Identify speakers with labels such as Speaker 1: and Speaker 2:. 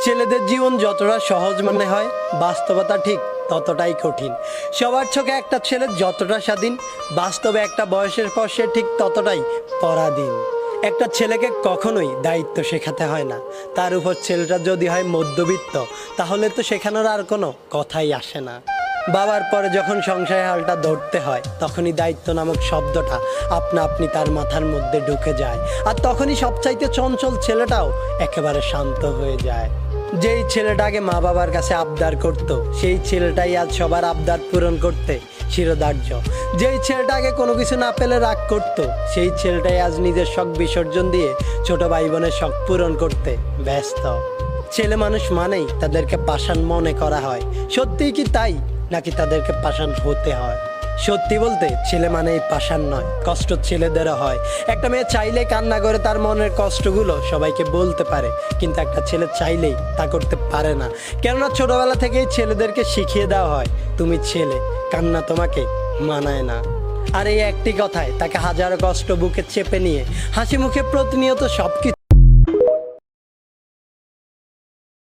Speaker 1: ছেলেদের জীবন যতটা সহজ মনে হয়, বাস্তবতা ঠিক ততটাই কঠিন। সবার চোখে একটা ছেলে যতটা স্বাধীন, বাস্তবে একটা বয়সের পর সে ঠিক ততটাই পরাধীন। একটা ছেলেকে কখনোই দায়িত্ব শেখাতে হয় না। তার উপর ছেলেটা যদি হয় মধ্যবিত্ত, তাহলে তো শেখানোর আর কোনো কথাই আসে না। বাবার পরে যখন সংসারের হালটা ধরতে হয়, তখনই দায়িত্ব নামক শব্দটা আপনা আপনি তার মাথার মধ্যে ঢুকে যায়। আর তখনই সবচাইতে চঞ্চল ছেলেটাও একেবারে শান্ত হয়ে যায়। যেই ছেলেটা আগে মা বাবার কাছে আবদার করত, সেই ছেলেটাই আজ সবার আবদার পূরণ করতে শিরোধার্য। যেই ছেলেটা আগে কোনো কিছু না পেলে রাগ করত, সেই ছেলেটাই আজ নিজের শখ বিসর্জন দিয়ে ছোট ভাই বোনের শখ পূরণ করতে ব্যস্ত। ছেলে মানুষ মানেই তাদেরকে পাষাণ মনে করা হয়। সত্যিই কি তাই, নাকি তাদেরকে পাষাণ হতে হয়? সত্যি বলতে ছেলে মানেই পাষাণ নয়, কষ্ট ছেলেদেরও হয়। একটা মেয়ে চাইলে কান্না করে তার মনের কষ্টগুলো সবাইকে বলতে পারে, কিন্তু একটা ছেলে চাইলেই তা করতে পারে না। কেননা ছোটবেলা থেকেই ছেলেদেরকে শিখিয়ে দেওয়া হয়, তুমি ছেলে, কান্না তোমাকে মানায় না। আর এই একটি কথায় তাকে হাজারো কষ্ট বুকে চেপে নিয়ে হাসি মুখে প্রতিনিয়ত সব কিছু